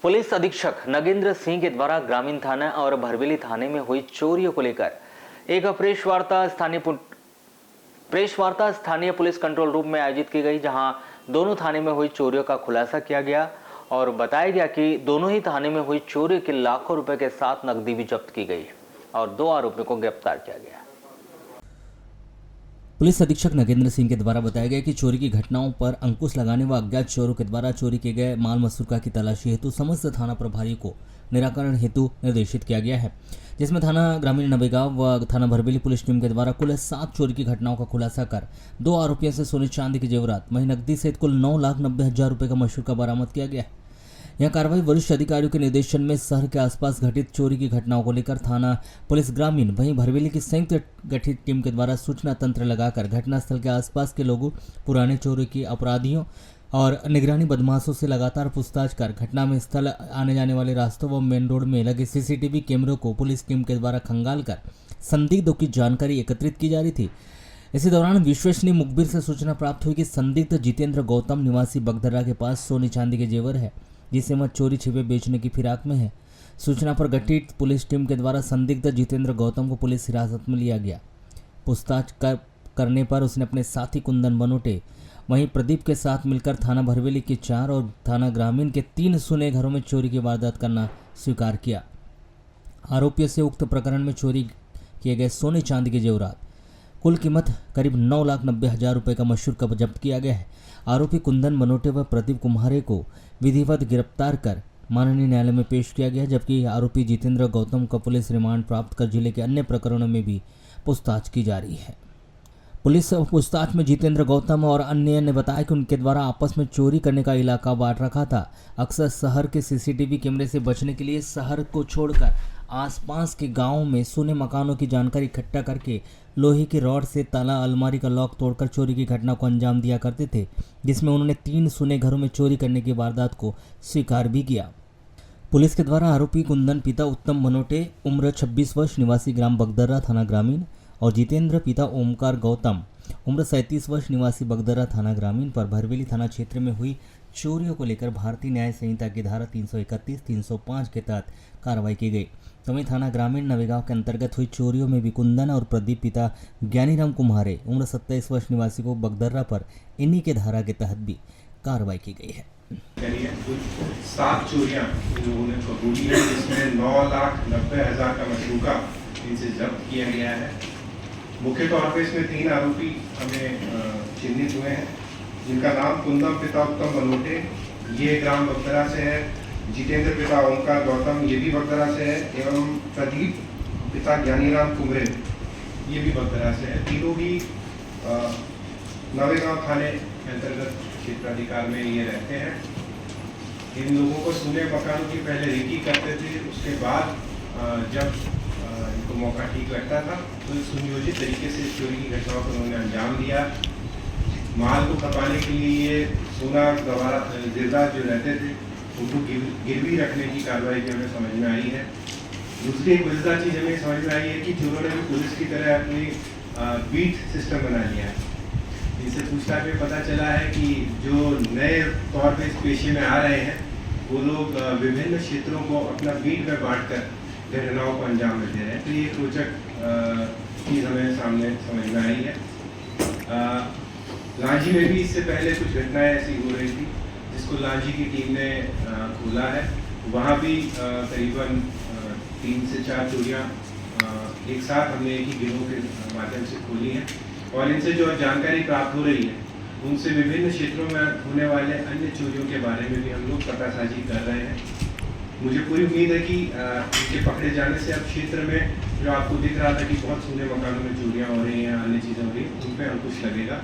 Police अधीक्षक नगेंद्र सिंह के द्वारा ग्रामीण थाना और भरवेली थाने में हुई चोरियों को लेकर एक प्रेस वार्ता स्थानीय पुलिस कंट्रोल रूम में आयोजित की गई, जहां दोनों थाने में हुई चोरियों का खुलासा किया गया और बताया गया कि दोनों ही थाने में हुई चोरी के लाखों रुपए के साथ नकदी भी जब्त की गई और 2 आरोपियों को गिरफ्तार किया गया। पुलिस अधीक्षक नगेंद्र सिंह के द्वारा बताया गया कि चोरी की घटनाओं पर अंकुश लगाने व अज्ञात चोरों के द्वारा चोरी किए गए माल मसूका की तलाशी हेतु समस्त थाना प्रभारी को निराकरण हेतु निर्देशित किया गया है, जिसमें थाना ग्रामीण नवेगांव व थाना भरवेली पुलिस टीम के द्वारा कुल 7 चोरी की घटनाओं का खुलासा कर 2 आरोपियों से सोने चांदी की जेवरात वहीं नकदी सहित कुल 9,90,000 रुपए का मशूका बरामद किया गया है। यह कार्रवाई वरिष्ठ अधिकारियों के निर्देशन में शहर के आसपास घटित चोरी की घटनाओं को लेकर थाना पुलिस ग्रामीण वहीं भरवेली की संयुक्त गठित टीम के द्वारा सूचना तंत्र लगाकर घटनास्थल के आसपास के लोगों, पुराने चोरी के अपराधियों और निगरानी बदमाशों से लगातार पूछताछ कर घटना में स्थल आने जाने वाले रास्तों व मेन रोड में लगे सीसीटीवी कैमरों को पुलिस टीम के द्वारा खंगाल कर संदिग्धों की जानकारी एकत्रित की जा रही थी। इसी दौरान विश्वसनीय मुखबिर से सूचना प्राप्त हुई कि संदिग्ध जितेंद्र गौतम निवासी बगदर्रा के पास सोने चांदी के जेवर है, जिसे वह चोरी छिपे बेचने की फिराक में है। सूचना पर गठित पुलिस टीम के द्वारा संदिग्ध जितेंद्र गौतम को पुलिस हिरासत में लिया गया। पूछताछ करने पर उसने अपने साथी कुंदन बनोटे वहीं प्रदीप के साथ मिलकर थाना भरवेली के 4 और थाना ग्रामीण के 3 सुने घरों में चोरी की वारदात करना स्वीकार किया। आरोपियों से उक्त प्रकरण में चोरी किए गए सोने चांदी के जेवरात कुल कीमत करीब 9,90,000 रुपए का मशूका जब्त किया गया है। आरोपी कुंदन बनोटे व प्रदीप कुम्हारे को विधिवत गिरफ्तार कर माननीय न्यायालय में पेश किया गया, जबकि आरोपी जितेंद्र गौतम का पुलिस रिमांड प्राप्त कर जिले के अन्य प्रकरणों में भी पूछताछ की जा रही है। पुलिस पूछताछ में जितेंद्र गौतम और अन्य ने बताया कि उनके द्वारा आपस में चोरी करने का इलाका बांट रखा था। अक्सर शहर के सीसीटीवी कैमरे से बचने के लिए शहर को छोड़कर आसपास के गांवों में सुने मकानों की जानकारी इकट्ठा करके लोहे की रॉड से ताला अलमारी का लॉक तोड़कर चोरी की घटना को अंजाम दिया करते थे, जिसमें उन्होंने 3 सुने घरों में चोरी करने की वारदात को स्वीकार भी किया। पुलिस के द्वारा आरोपी कुंदन पिता उत्तम बनोटे उम्र 26 वर्ष निवासी ग्राम बगदर्रा थाना ग्रामीण और जितेंद्र पिता ओमकार गौतम उम्र 37 वर्ष निवासी बगदर्रा थाना ग्रामीण पर भरवेली थाना क्षेत्र में हुई चोरियों को लेकर भारतीय न्याय संहिता की धारा 331, 305 के तहत कार्रवाई की गई। वहीं थाना ग्रामीण नवेगांव के अंतर्गत हुई चोरियों में भी कुंदन और प्रदीप पिता ज्ञानीराम कुम्हारे उम्र 27 वर्ष निवासी को बगदर्रा पर इन्हीं के धारा के तहत भी कार्रवाई की गई है। 7 चोरियां इन लोगों ने कबूली है, जिसमें 9,90,000 का मशरूका इनसे जब्त किया गया है। मुख्य तौर पर इसमें 3 आरोपी हमें चिन्हित हुए हैं, जिनका नाम कुंदन पिता उत्तम बनोटे, ये ग्राम बगदर्रा से है, जितेंद्र पिता ओमकार गौतम, ये भी बगदर्रा से है, एवं प्रदीप पिता ज्ञानीराम कुमरे, ये भी बगदर्रा से है। तीनों भी नवेगांव थाने के अंतर्गत क्षेत्राधिकार में ये रहते हैं। इन लोगों को सुने मकानों की पहले रेकी करते थे, उसके बाद जब इनको मौका ठीक लगता था तो सुनियोजित तरीके से चोरी की घटनाओं को उन्होंने अंजाम दिया। माल को खपाने के लिए ये सोना गवारा जेवरात जो रहते थे उनको गिरवी रखने की कार्रवाई भी हमें समझ में आई है। दूसरी एक मजेदार चीज़ हमें समझ में आई है कि चोरों ने भी पुलिस की तरह अपनी बीट सिस्टम बना लिया है। इनसे पूछताछ में पता चला है कि जो नए तौर पे इस पेशे में आ रहे हैं वो लोग विभिन्न क्षेत्रों को अपना बीट में बांट कर घटनाओं को अंजाम दे रहे हैं। तो ये रोचक चीज़ हमें सामने समझ में आई है। लांजी में भी इससे पहले कुछ घटनाएं ऐसी हो रही थी, जिसको लांजी की टीम ने खोला है। वहाँ भी करीबन 3 से 4 चोरियाँ एक साथ हमने एक ही गिरोह के माध्यम से खोली हैं और इनसे जो जानकारी प्राप्त हो रही है उनसे विभिन्न क्षेत्रों में होने वाले अन्य चोरियों के बारे में भी हम लोग पतासाजी कर रहे हैं। मुझे पूरी उम्मीद है कि इनके पकड़े जाने से अब क्षेत्र में जो आपको दिख रहा था कि बहुत सुने मकानों में चोरियाँ हो रही हैं, अन्य चीज़ें हो रही हैं, उन पर अंकुश लगेगा।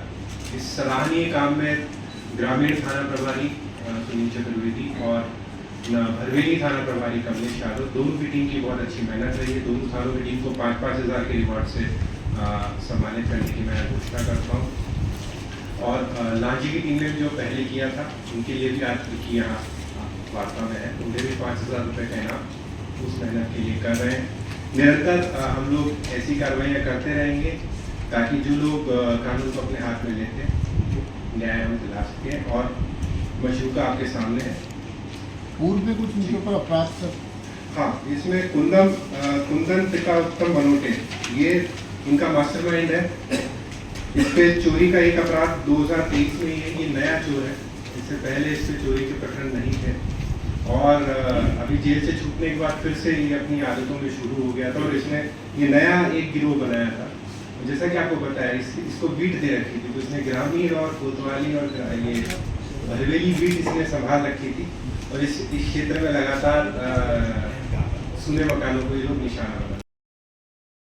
इस सराहनीय काम में ग्रामीण थाना प्रभारी सुनील चतुर्वेदी और भरवेली थाना प्रभारी कमलेश यादव, दोनों की टीम की बहुत अच्छी मेहनत रही है। दोनों थानों की टीम को 5-5 हज़ार के रिवॉर्ड से सम्मानित करने की मैं घोषणा करता हूँ। और लांजी की टीम ने जो पहले किया था उनके लिए भी आज की यहाँ वार्ता में है, उन्हें भी 5,000 रुपये का इनाम उस मेहनत के लिए कर रहे हैं। निरंतर हम लोग ऐसी कार्रवाइयाँ करते रहेंगे ताकि जो लोग कानून को अपने हाथ में लेते हैं न्याय हम दिला सकें। और मशरूका आपके सामने है, पूर्व में कुछ उनके ऊपर अपराध सर? हाँ, इसमें कुंदन उत्तम बनोटे, ये इनका मास्टरमाइंड है। इस पे चोरी का एक अपराध 2023 में ही है, ये नया चोर है, इससे पहले इस पे चोरी के प्रकरण नहीं थे। और अभी जेल से छूटने के बाद फिर से ये अपनी आदतों में शुरू हो गया था और इसने ये नया एक गिरोह बनाया था। जैसा कि आपको बताया, इसको बीट दे रखी थी, तो इसने ग्रामीण और कोतवाली और ये हवेली बीट इसने संभाल रखी थी और इस क्षेत्र में लगातार सुने मकानों को ये लोग निशाना बना।